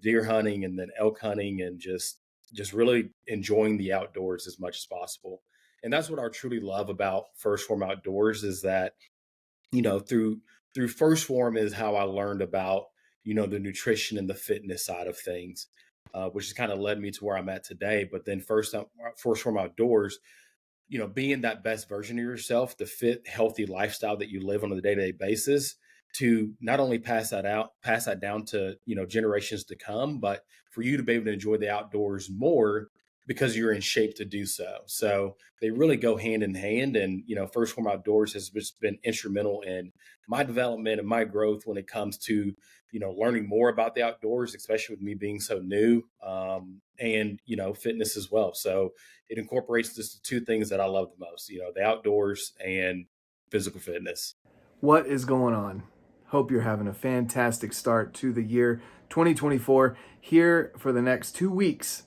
deer hunting and then elk hunting, and just really enjoying the outdoors as much as possible. And that's what I truly love about First Form Outdoors is that, through First Form is how I learned about, the nutrition and the fitness side of things, which has kind of led me to where I'm at today. But then First Form Outdoors, being that best version of yourself, the fit, healthy lifestyle that you live on a day-to-day basis, to not only pass that down to, generations to come, but for you to be able to enjoy the outdoors more because you're in shape to do so. So they really go hand in hand. And, First Form Outdoors has just been instrumental in my development and my growth when it comes to, learning more about the outdoors, especially with me being so new, and, fitness as well. So it incorporates just the two things that I love the most, the outdoors and physical fitness. What is going on? Hope you're having a fantastic start to the year 2024. Here for the next 2 weeks,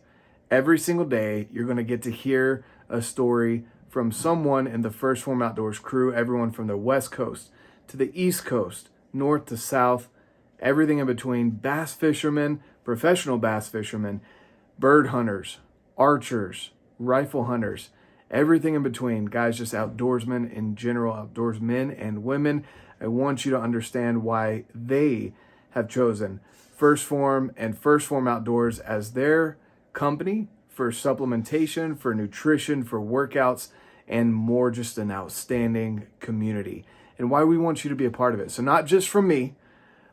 every single day, you're going to get to hear a story from someone in the First Form Outdoors crew, everyone from the West Coast to the East Coast, north to south, everything in between, bass fishermen, professional bass fishermen, bird hunters, archers, rifle hunters, everything in between, guys, just outdoorsmen in general, outdoorsmen and women. I want you to understand why they have chosen First Form and First Form Outdoors as their company for supplementation, for nutrition, for workouts, and more, just an outstanding community, and why we want you to be a part of it. So not just from me,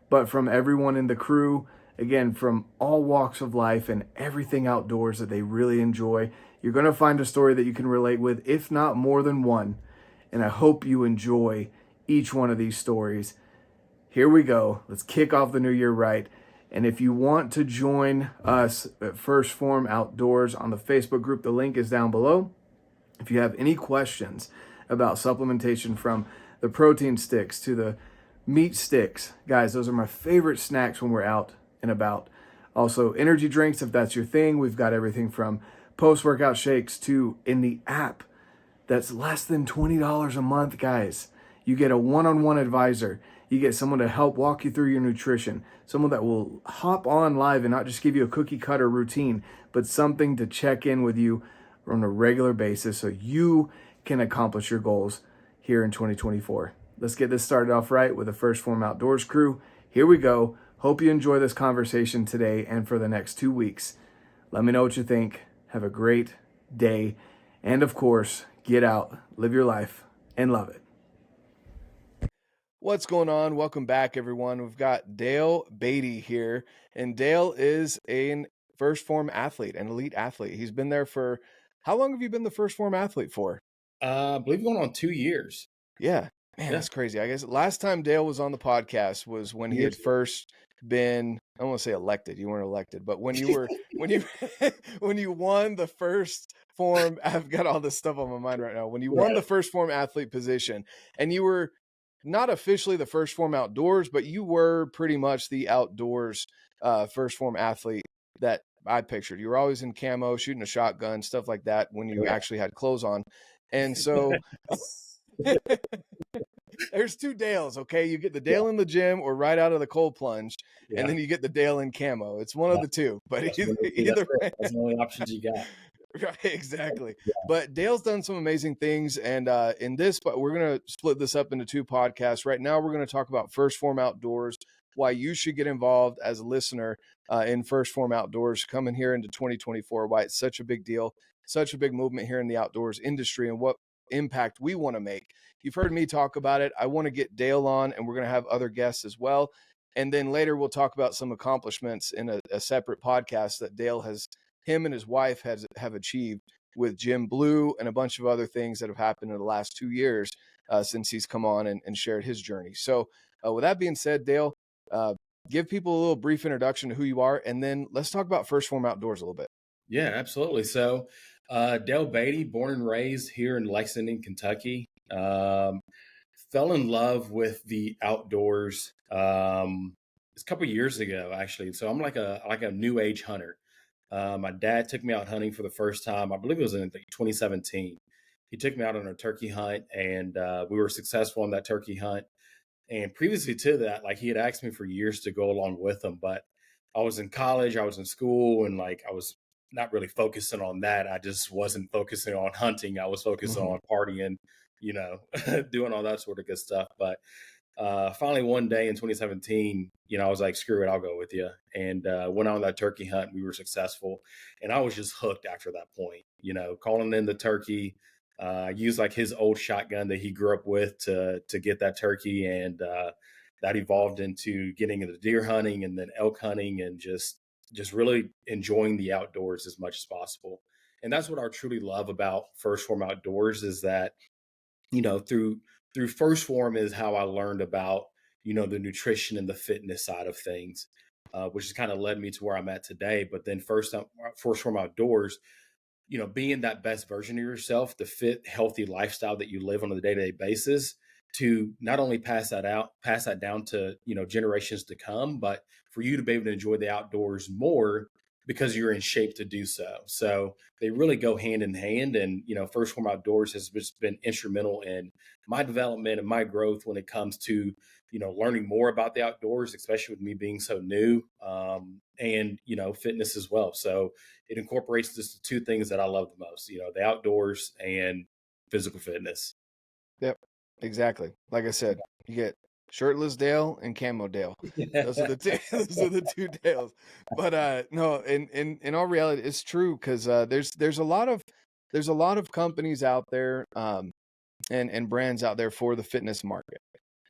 but from everyone in the crew, again, from all walks of life and everything outdoors that they really enjoy. You're going to find a story that you can relate with, if not more than one. And I hope you enjoy each one of these stories. Here we go. Let's kick off the new year right. And if you want to join us at First Form Outdoors on the Facebook group, the link is down below. If you have any questions about supplementation, from the protein sticks to the meat sticks, guys, those are my favorite snacks when we're out and about. Also, energy drinks, if that's your thing. We've got everything from post-workout shakes to, in the app that's less than $20 a month, guys, you get a one-on-one advisor. You get someone to help walk you through your nutrition, someone that will hop on live and not just give you a cookie cutter routine, but something to check in with you on a regular basis so you can accomplish your goals here in 2024. Let's get this started off right with the First Form Outdoors crew. Here we go. Hope you enjoy this conversation today and for the next 2 weeks. Let me know what you think. Have a great day. And of course, get out, live your life, and love it. What's going on? Welcome back, everyone. We've got Dale Beatty here. And Dale is a First Form athlete, an elite athlete. He's been there for, how long have you been the First Form athlete for? I believe going on 2 years. Yeah. Man, that's crazy. I guess last time Dale was on the podcast was when he had first been, I don't want to say elected. You weren't elected, but when you were, when you won the First Form, I've got all this stuff on my mind right now. When you won the First Form athlete position, and you were not officially the First Form Outdoors, but you were pretty much the outdoors First Form athlete that I pictured. You were always in camo, shooting a shotgun, stuff like that when you actually had clothes on. And so there's two Dales, okay? You get the Dale in the gym or right out of the cold plunge, and then you get the Dale in camo. It's one of the two, but either that's the only options you got. Right, exactly. But Dale's done some amazing things, and in this, but we're going to split this up into 2 podcasts. Right now, we're going to talk about First Form Outdoors, why you should get involved as a listener in First Form Outdoors coming here into 2024, why it's such a big deal, such a big movement here in the outdoors industry, and what impact we want to make. You've heard me talk about it. I want to get Dale on, and we're going to have other guests as well. And then later we'll talk about some accomplishments in a separate podcast that Dale him and his wife have achieved with Jim Blue and a bunch of other things that have happened in the last 2 years since he's come on and shared his journey. So with that being said, Dale, give people a little brief introduction to who you are, and then let's talk about First Form Outdoors a little bit. Yeah, absolutely. So Dale Beatty, born and raised here in Lexington, Kentucky, fell in love with the outdoors it's a couple of years ago, actually. So I'm like a new age hunter. My dad took me out hunting for the first time. I believe it was in 2017. He took me out on a turkey hunt, and we were successful on that turkey hunt. And previously to that, like, he had asked me for years to go along with him, but I was in college, I was in school, and like I was not really focusing on that. I just wasn't focusing on hunting. I was focused Hmm. on partying, you know, doing all that sort of good stuff. But finally, one day in 2017, I was like, screw it, I'll go with you. And went on that turkey hunt. We were successful. And I was just hooked after that point, calling in the turkey. I used like his old shotgun that he grew up with to get that turkey. And that evolved into getting into deer hunting and then elk hunting and just really enjoying the outdoors as much as possible. And that's what I truly love about First Form Outdoors is that through First Form is how I learned about the nutrition and the fitness side of things, which has kind of led me to where I'm at today. But then First Form Outdoors, being that best version of yourself, the fit, healthy lifestyle that you live on a day-to-day basis, to not only pass that down to, generations to come, but for you to be able to enjoy the outdoors more because you're in shape to do so. So they really go hand in hand. And, First Form Outdoors has just been instrumental in my development and my growth when it comes to, learning more about the outdoors, especially with me being so new, and, fitness as well. So it incorporates just the two things that I love the most, the outdoors and physical fitness. Yep, exactly. Like I said, you get shirtless Dale and camo Dale. Those are the two. Those are the two Dales. But no, in all reality, it's true because there's a lot of companies out there, and brands out there for the fitness market.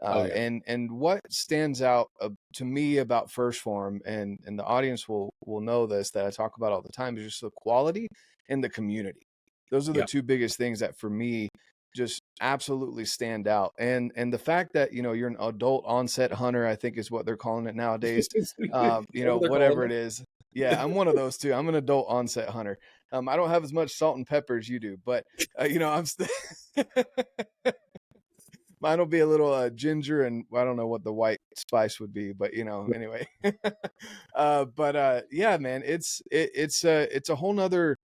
Oh yeah. And what stands out to me about First Form, and the audience will know this, that I talk about all the time, is just the quality and the community. Those are the Yeah. two biggest things that for me just absolutely stand out. And the fact that you're an adult onset hunter, I think is what they're calling it nowadays. That's what they're calling Whatever it it. is. Yeah, I'm one of those too. I'm an adult onset hunter. I don't have as much salt and pepper as you do, but I'm mine will be a little ginger, and I don't know what the white spice would be, but anyway. But yeah, man, it's a whole nother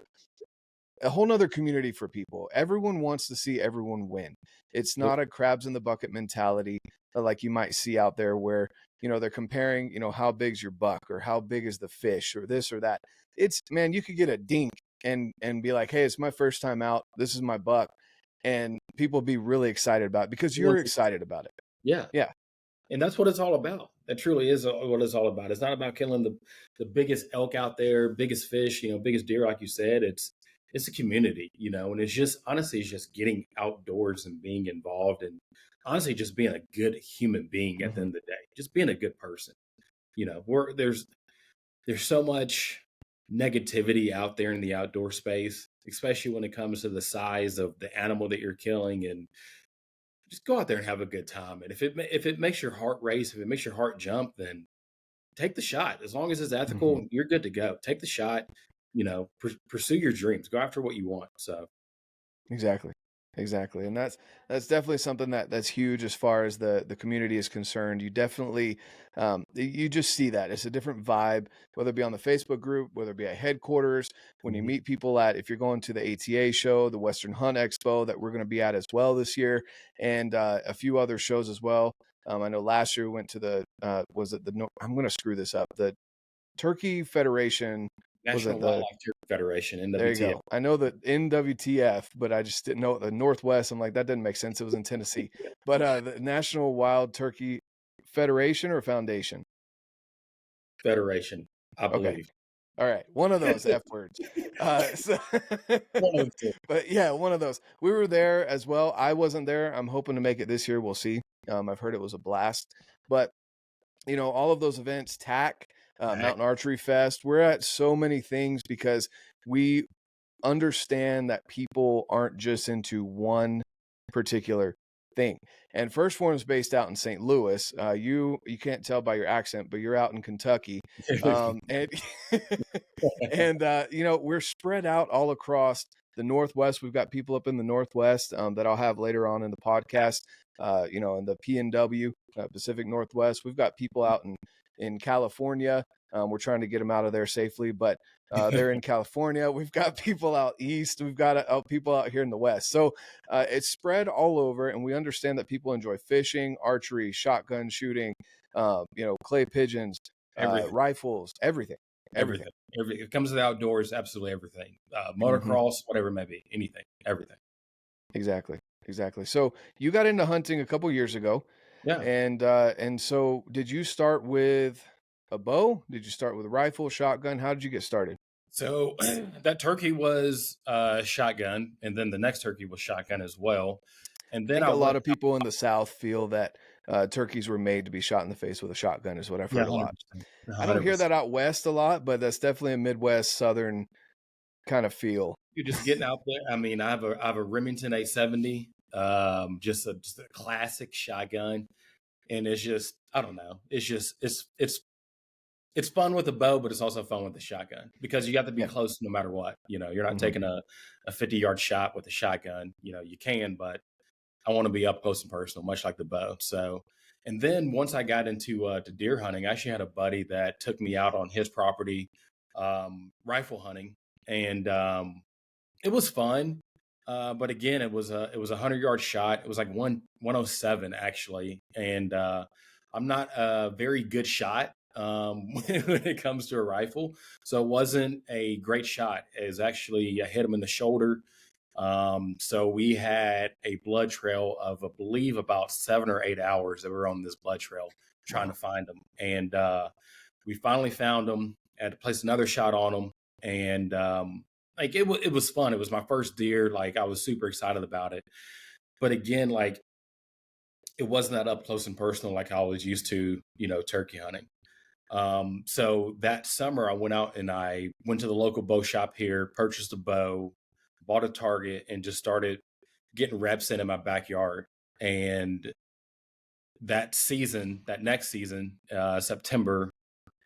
community for people. Everyone wants to see everyone win. It's Yep. not a crabs in the bucket mentality like you might see out there where, they're comparing, how big's your buck or how big is the fish or this or that. It's, man, you could get a dink and be like, hey, it's my first time out. This is my buck. And people be really excited about it because you're excited about it. Yeah. Yeah. And that's what it's all about. That truly is what it's all about. It's not about killing the biggest elk out there, biggest fish, biggest deer, like you said. It's a community, and it's just honestly, it's just getting outdoors and being involved and honestly just being a good human being at the Hmm. end of the day, just being a good person. There's so much negativity out there in the outdoor space, especially when it comes to the size of the animal that you're killing, and just go out there and have a good time. And if it makes your heart race, if it makes your heart jump, then take the shot. As long as it's Hmm. ethical, you're good to go. Take the shot. Pursue your dreams. Go after what you want. So Exactly. Exactly. And that's definitely something that's huge as far as the community is concerned. You definitely you just see that. It's a different vibe, whether it be on the Facebook group, whether it be at headquarters, when you mhm. meet people if you're going to the ATA show, the Western Hunt Expo that we're going to be at as well this year, and a few other shows as well. I know last year we went to was it I'm going to screw this up. The Turkey Federation, was National it the Wildlife Turkey Federation there you (NWTF). go. I know the NWTF, but I just didn't know the Northwest. I'm like, that didn't make sense. It was in Tennessee. But the National Wild Turkey Federation or Foundation? Federation, I Okay. believe. All right. One of those F words. So One of the two. but yeah, one of those. We were there as well. I wasn't there. I'm hoping to make it this year. We'll see. I've heard it was a blast. But all of those events, TAC, Back. Mountain Archery Fest, we're at so many things because we understand that people aren't just into one particular thing. And First Form is based out in St. Louis. You can't tell by your accent, but you're out in Kentucky, and and we're spread out all across the Northwest. We've got people up in the Northwest that I'll have later on in the podcast. In the PNW, Pacific Northwest. We've got people out in California. We're trying to get them out of there safely, but they're in California. We've got people out east. We've got people out here in the west. So it's spread all over, and we understand that people enjoy fishing, archery, shotgun shooting, clay pigeons, everything, rifles, everything, everything. everything, it comes to the outdoors, absolutely everything, Hmm. motocross, whatever it may be, anything, everything. Exactly, exactly. So you got into hunting a couple years ago, Yeah. and so did you start with a bow? Did you start with a rifle, shotgun? How did you get started? So that turkey was shotgun, and then the next turkey was shotgun as well. And I then think I a lot went, of people in the South feel that turkeys were made to be shot in the face with a shotgun, is what I've yeah, heard a lot. 100%, I don't hear 100%. that out west a lot, but that's definitely a Midwest Southern kind of feel. You're just getting out there. I mean, I have a Remington 870, just a classic shotgun, and it's just I don't know. It's just it's fun with a bow, but it's also fun with the shotgun because you got to be Yeah. close no matter what. You're not Hmm. taking a 50-yard shot with a shotgun. You can, but I want to be up close and personal, much like the bow. So, and then once I got into to deer hunting, I actually had a buddy that took me out on his property, rifle hunting, and it was fun. But again, it was a 100-yard shot. It was like 107 actually, and I'm not a very good shot when it comes to a rifle, so it wasn't a great shot. It was actually I hit him in the shoulder. So we had a blood trail of I believe about 7 or 8 hours that we were on this blood trail trying to Wow. find him, and we finally found him. Had to place another shot on him, and like it was fun. It was my first deer. Like I was super excited about it. But again, like it wasn't that up close and personal like I was used to, turkey hunting. So that summer I went out and I went to the local bow shop here, purchased a bow, bought a target, and just started getting reps in my backyard. And that next season, September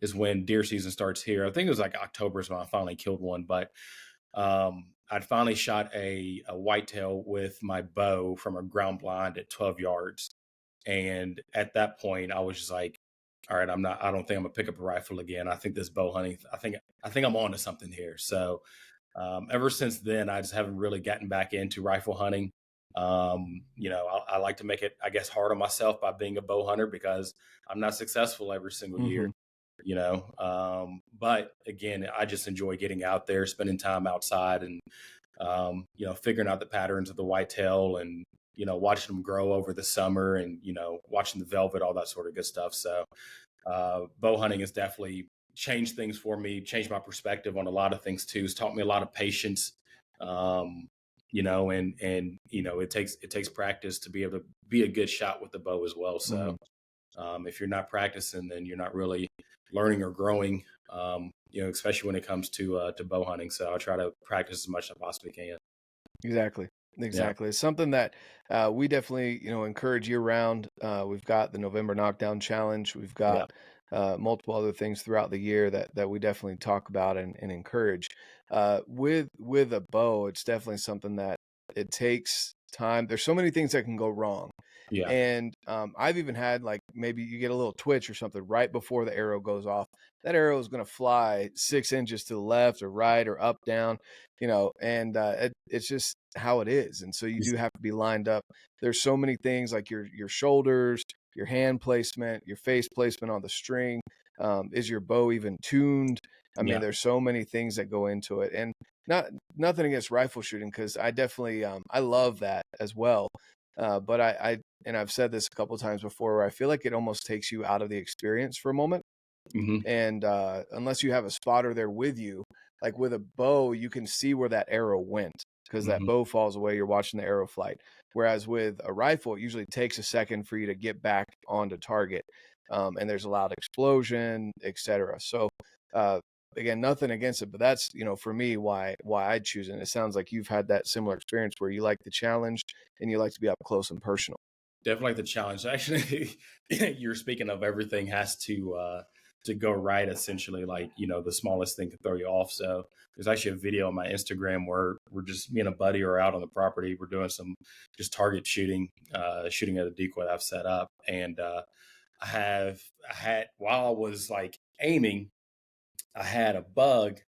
is when deer season starts here. I think it was like October is when I finally killed one, but I'd finally shot a whitetail with my bow from a ground blind at 12 yards. And at that point, I was just like, all right, I don't think I'm gonna pick up a rifle again. I think this bow hunting, I think I'm on to something here. So ever since then, I just haven't really gotten back into rifle hunting. I like to make it, I guess, hard on myself by being a bow hunter because I'm not successful every single year. Hmm. But again, I just enjoy getting out there, spending time outside, and figuring out the patterns of the whitetail, and watching them grow over the summer, and watching the velvet, all that sort of good stuff. So bow hunting has definitely changed things for me, changed my perspective on a lot of things too. It's taught me a lot of patience. um, and it takes practice to be able to be a good shot with the bow as well. So Hmm. if you're not practicing, then you're not really learning or growing. Especially when it comes to bow hunting. So I try to practice as much as I possibly can. Exactly. Yeah, Exactly. It's something that we definitely, encourage year round. We've got the November Knockdown Challenge. We've yeah, got multiple other things throughout the year that we definitely talk about and encourage. With a bow, it's definitely something that it takes time. There's so many things that can go wrong. yeah, And I've even had like maybe you get a little twitch or something right before the arrow goes off. That arrow is going to fly 6 inches to the left or right or up, down, and it's just how it is. And so you do have to be lined up. There's so many things like your shoulders, your hand placement, your face placement on the string. Is your bow even tuned? I mean, yeah. there's so many things that go into it. And not nothing against rifle shooting because I definitely I love that as well. But and I've said this a couple times before where I feel like it almost takes you out of the experience for a moment. Hmm. And unless you have a spotter there with you, like with a bow, you can see where that arrow went because that Hmm. bow falls away. You're watching the arrow flight. Whereas with a rifle, it usually takes a second for you to get back onto target. And there's a loud explosion, etc. So, uh, again, nothing against it, but that's, for me, why I'd choose it. And it sounds like you've had that similar experience where you like the challenge and you like to be up close and personal. Definitely the challenge. Actually, you're speaking of everything has to go right. Essentially, like the smallest thing can throw you off. So there's actually a video on my Instagram where we're just me and a buddy are out on the property. We're doing some just target shooting, shooting at a decoy that I've set up, and I had while I was like aiming, I had a bug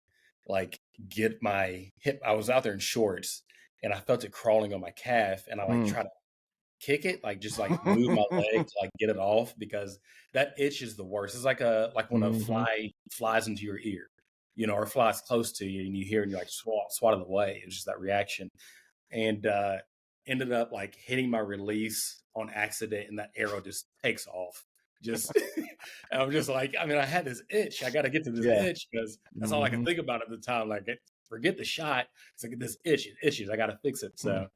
like get my hip. I was out there in shorts, and I felt it crawling on my calf, and I like Mm, tried to kick it, like just like move my leg to like get it off, because that itch is the worst. It's like when a Mm-hmm. fly flies into your ear, or flies close to you and you hear and you're like swat it away. It's just that reaction. And ended up like hitting my release on accident, and that arrow just takes off. Just and I'm just like, I mean, I had this itch. I got to get to this Yeah. itch because that's all I could Mm-hmm. think about at the time. Like, forget the shot. It's like this itch, it itches. I got to fix it. So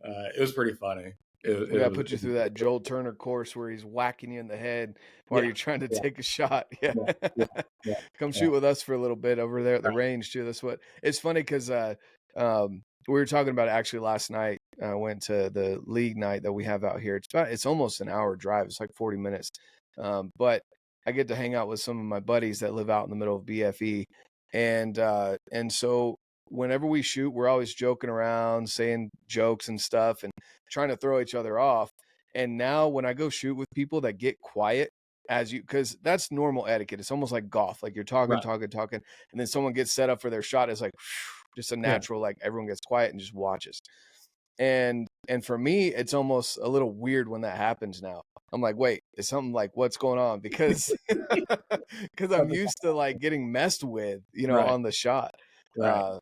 it was pretty funny. We It gotta was, put you through that Joel Turner course where he's whacking you in the head while yeah, you're trying to yeah, take a shot. Yeah. yeah, yeah, yeah, Come yeah. shoot with us for a little bit over there at the Right. range too. That's what it's funny because we were talking about it actually last night. I went to the league night that we have out here. It's almost an hour drive. It's like 40 minutes. But I get to hang out with some of my buddies that live out in the middle of BFE. And so whenever we shoot, we're always joking around, saying jokes and stuff and trying to throw each other off. And now when I go shoot with people that get quiet, because that's normal etiquette. It's almost like golf. Like you're talking, Right. talking, talking, and then someone gets set up for their shot. It's like just a Yeah. natural, like everyone gets quiet and just watches. And for me, it's almost a little weird when that happens now. I'm like, wait, is something like what's going on? Because I'm used to like getting messed with, Right. on the shot. Right.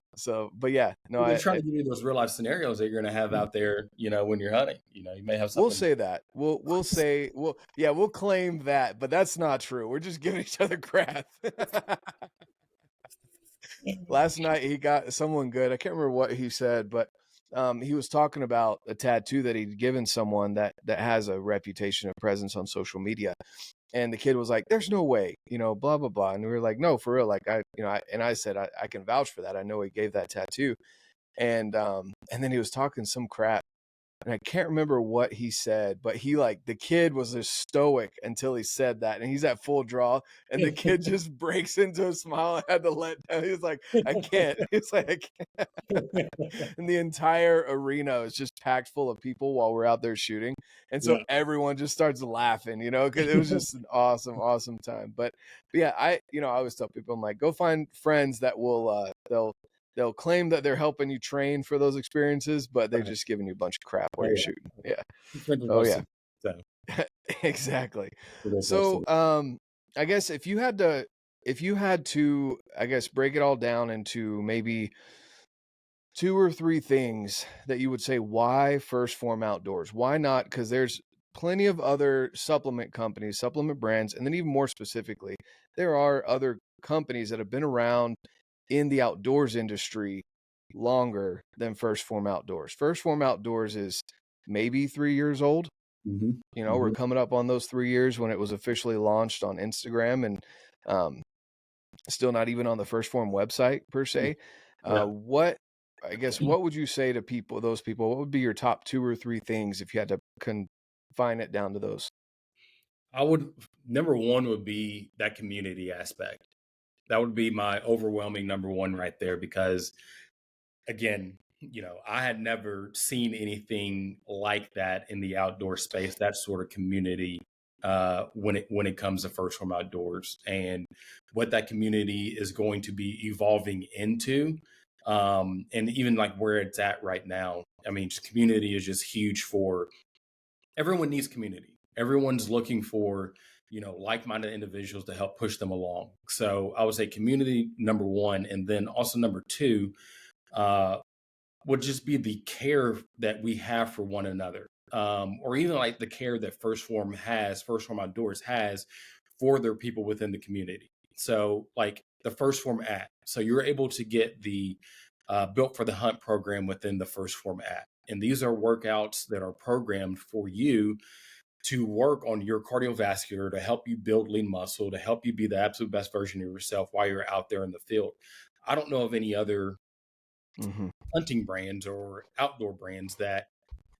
But yeah, no, Well, they're trying to give you those real life scenarios that you're going to have out there, when you're hunting. You may have we'll something. say that. We'll claim that, but that's not true. We're just giving each other crap. Last night he got someone good. I can't remember what he said, but he was talking about a tattoo that he'd given someone that has a reputation of presence on social media. And the kid was like, "There's no way, blah blah blah." And we were like, "No, for real." Like I said, I can vouch for that. I know he gave that tattoo. And then he was talking some crap. And I can't remember what he said, but the kid was just stoic until he said that. And he's at full draw. And the kid just breaks into a smile. I had to let down. He was like, I can't. He's like, I can't. And the entire arena is just packed full of people while we're out there shooting. And so Yeah. everyone just starts laughing, because it was just an awesome, awesome time. But yeah, I always tell people, I'm like, go find friends that will, they'll claim that they're helping you train for those experiences, but they're Right. just giving you a bunch of crap while Oh, you're yeah. shooting. Yeah. Friends with Oh most yeah. of them, so Exactly. ridiculous. So, I guess if you had to, I guess, break it all down into maybe 2 or 3 things that you would say, why first Phorm Outdoors? Why not? Because there's plenty of other supplement companies, supplement brands, and then even more specifically, there are other companies that have been around in the outdoors industry longer than First Phorm Outdoors. First Phorm Outdoors is maybe 3 years old. Mhm. We're Mhm. coming up on those 3 years when it was officially launched on Instagram and still not even on the First Phorm website per se. Yeah. What would you say to those people? What would be your top 2 or 3 things if you had to confine it down to those? Number one would be that community aspect. That would be my overwhelming number one right there, because again, I had never seen anything like that in the outdoor space, that sort of community, when it comes to First Phorm Outdoors, and what that community is going to be evolving into, and even like where it's at right now. I mean, just community is just huge for everyone. Needs community. Everyone's looking for like-minded individuals to help push them along. So I would say community number one, and then also number two uh, would just be the care that we have for one another, or even like the care that First Phorm Outdoors has for their people within the community. So, like the First Phorm app, so you're able to get the Built for the Hunt program within the First Phorm app, and these are workouts that are programmed for you to work on your cardiovascular, to help you build lean muscle, to help you be the absolute best version of yourself while you're out there in the field. I don't know of any other Mm-hmm. hunting brands or outdoor brands that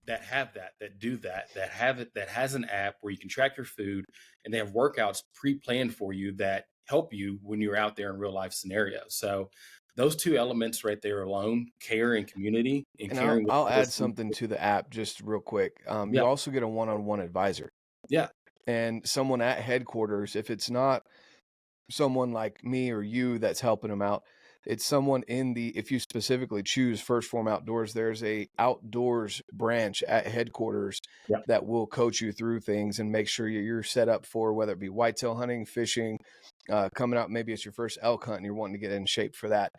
have that do that have it, that has an app where you can track your food, and they have workouts pre-planned for you that help you when you're out there in real life scenarios. So those two elements right there alone, care and community, and And I'll caring what I'll other add something people. to the app just real quick. Yeah. You also get a one-on-one advisor Yeah. and someone at headquarters. If it's not someone like me or you that's helping them out, it's someone if you specifically choose First Phorm Outdoors, there's a outdoors branch at headquarters Yeah. that will coach you through things and make sure you're set up for whether it be whitetail hunting, fishing, coming out. Maybe it's your first elk hunt and you're wanting to get in shape for that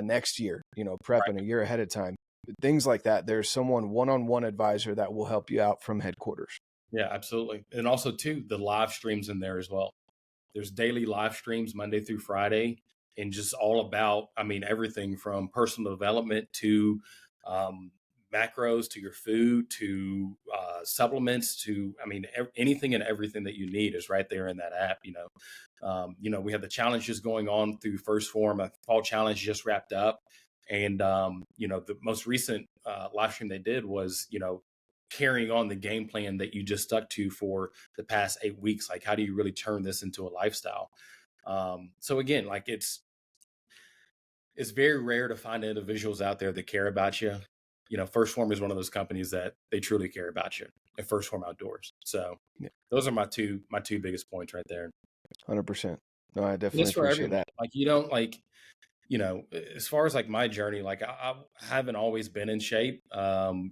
next year, prepping a year ahead of time, things like that. There's someone one-on-one advisor that will help you out from headquarters. Yeah, absolutely. And also too, the live streams in there as well. There's daily live streams Monday through Friday, and just all about, I mean, everything from personal development to macros to your food to supplements to, I mean, anything and everything that you need is right there in that app. We have the challenges going on through First Phorm. A fall challenge just wrapped up, and the most recent live stream they did was carrying on the game plan that you just stuck to for the past 8 weeks. Like, how do you really turn this into a lifestyle? So again, like it's very rare to find individuals out there that care about you. First Phorm is one of those companies that they truly care about you at First Phorm Outdoors. So those are my two biggest points right there. 100%. No, I definitely appreciate that. Like, you don't like, as far as like my journey, like I haven't always been in shape, from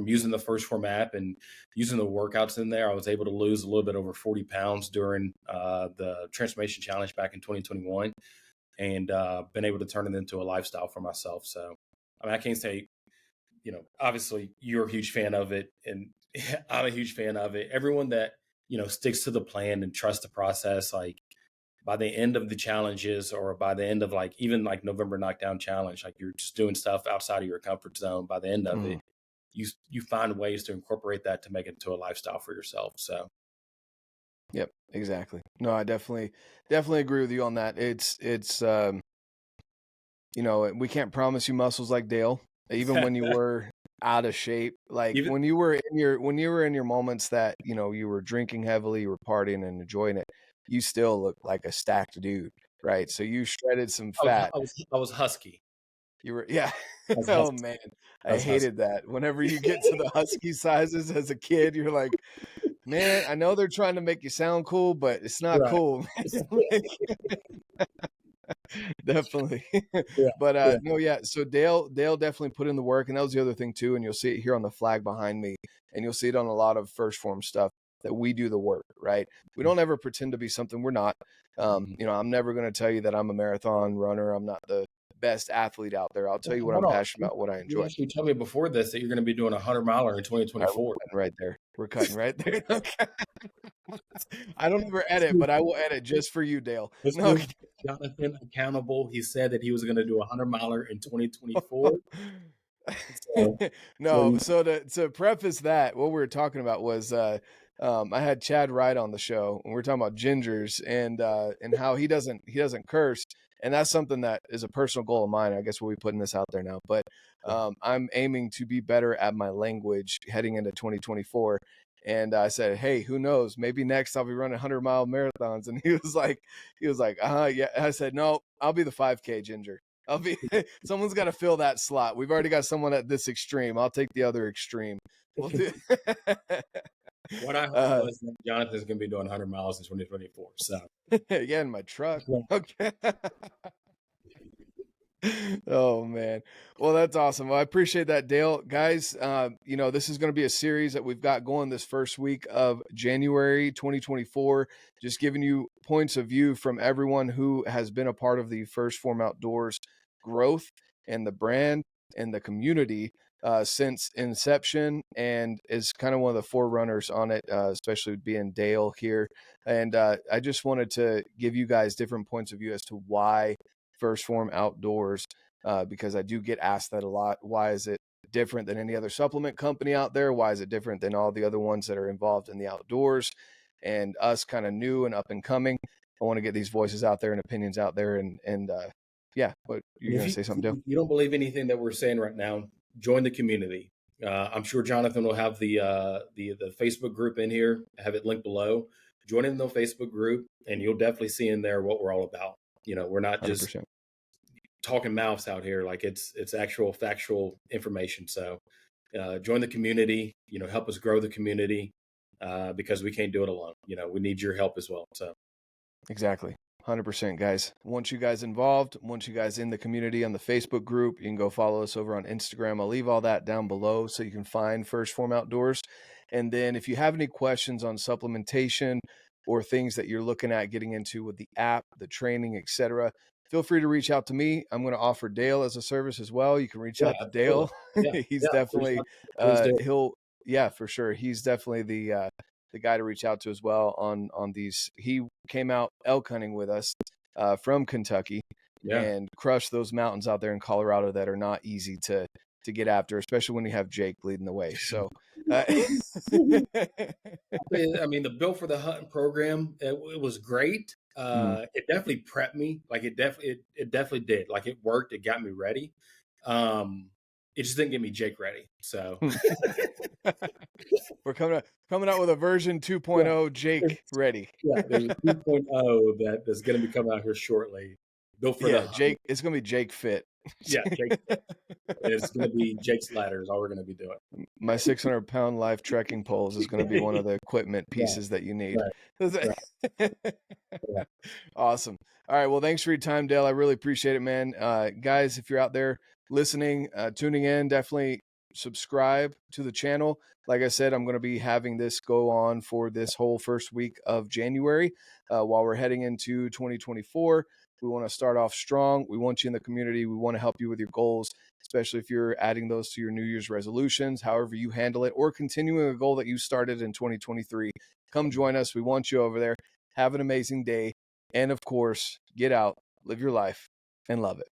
using the First Phorm app and using the workouts in there. I was able to lose a little bit over 40 pounds during the transformation challenge back in 2021, and been able to turn it into a lifestyle for myself. So, I mean, I can't say, obviously you're a huge fan of it and I'm a huge fan of it. Everyone that, sticks to the plan and trusts the process, like, by the end of the challenges, or by the end of like even like November Knockdown Challenge, like you're just doing stuff outside of your comfort zone. By the end of it, you find ways to incorporate that to make it into a lifestyle for yourself. So, yep, exactly. No, I definitely agree with you on that. It's we can't promise you muscles like Dale, even when you were out of shape. Like when you were in your moments that you were drinking heavily, you were partying and enjoying it, you still look like a stacked dude, right? So you shredded some fat. I was husky. You were, yeah. Oh man, I hated that. Whenever you get to the husky sizes as a kid, you're like, man, I know they're trying to make you sound cool, but it's not cool. Definitely. But no, yeah. So Dale definitely put in the work, and that was the other thing too. And you'll see it here on the flag behind me, and you'll see it on a lot of First Phorm stuff that we do the work, right? We don't ever pretend to be something we're not. I'm never going to tell you that I'm a marathon runner. I'm not the best athlete out there. I'll tell you what I'm passionate about, what I enjoy. You actually told me before this that you're going to be doing a 100-miler in 2024. Right there. We're cutting right there. Okay. I don't ever edit, but I will edit just for you, Dale. No. Jonathan accountable. He said that he was going to do a 100-miler in 2024. No, so to preface that, what we were talking about was I had Chad Wright on the show, and we were talking about gingers and how he doesn't curse, and that's something that is a personal goal of mine. I guess we'll be putting this out there now, but I'm aiming to be better at my language heading into 2024. And I said, hey, who knows? Maybe next I'll be running 100-mile marathons. And he was like, yeah. I said, no, I'll be the 5K ginger. I'll be someone's got to fill that slot. We've already got someone at this extreme. I'll take the other extreme. We'll do. What I heard was that Jonathan's going to be doing 100 miles in 2024. So yeah, in my truck. Okay. Oh man. Well, that's awesome. Well, I appreciate that, Dale. Guys, this is going to be a series that we've got going this first week of January 2024, just giving you points of view from everyone who has been a part of the First Phorm Outdoors growth and the brand and the community since inception, and is kind of one of the forerunners on it, especially being Dale here. And I just wanted to give you guys different points of view as to why First Phorm Outdoors, because I do get asked that a lot. Why is it different than any other supplement company out there? Why is it different than all the other ones that are involved in the outdoors? And us kind of new and up and coming, I want to get these voices out there and opinions out there. And yeah, but you're going to say something, Dale? If you don't believe anything that we're saying right now, join the community. I'm sure Jonathan will have the Facebook group in here, have it linked below. Join in the Facebook group, and you'll definitely see in there what we're all about. We're not just 100%. talking mouths out here. Like it's actual factual information. So join the community, help us grow the community, because we can't do it alone. We need your help as well. So exactly. 100%, guys. Want you guys involved, want you guys in the community on the Facebook group. You can go follow us over on Instagram. I'll leave all that down below so you can find First Phorm Outdoors. And then if you have any questions on supplementation or things that you're looking at getting into with the app, the training, etc., feel free to reach out to me. I'm going to offer Dale as a service as well. You can reach out to Absolutely. Dale. He's definitely Please do. for sure. He's definitely the guy to reach out to as well on these. He came out elk hunting with us from Kentucky and crushed those mountains out there in Colorado that are not easy to get after, especially when you have Jake leading the way. So I mean, the Built for the Hunting program, it was great. It definitely prepped me. Like it definitely did. Like it worked. It got me ready. It just didn't get me Jake ready. So we're coming out with a version 2.0 Jake ready. There's a 2.0 that's going to be coming out here shortly. Built for the Jake. It's going to be Jake Fit. Jake Fit. It's going to be Jake's ladder is all we're going to be doing. My 600-pound live trekking poles is going to be one of the equipment pieces that you need. Right. Awesome. All right. Well, thanks for your time, Dale. I really appreciate it, man. Guys, if you're out there listening, tuning in, definitely subscribe to the channel. Like I said, I'm going to be having this go on for this whole first week of January while we're heading into 2024. We want to start off strong. We want you in the community. We want to help you with your goals, especially if you're adding those to your New Year's resolutions, however you handle it, or continuing a goal that you started in 2023. Come join us. We want you over there. Have an amazing day. And of course, get out, live your life, and love it.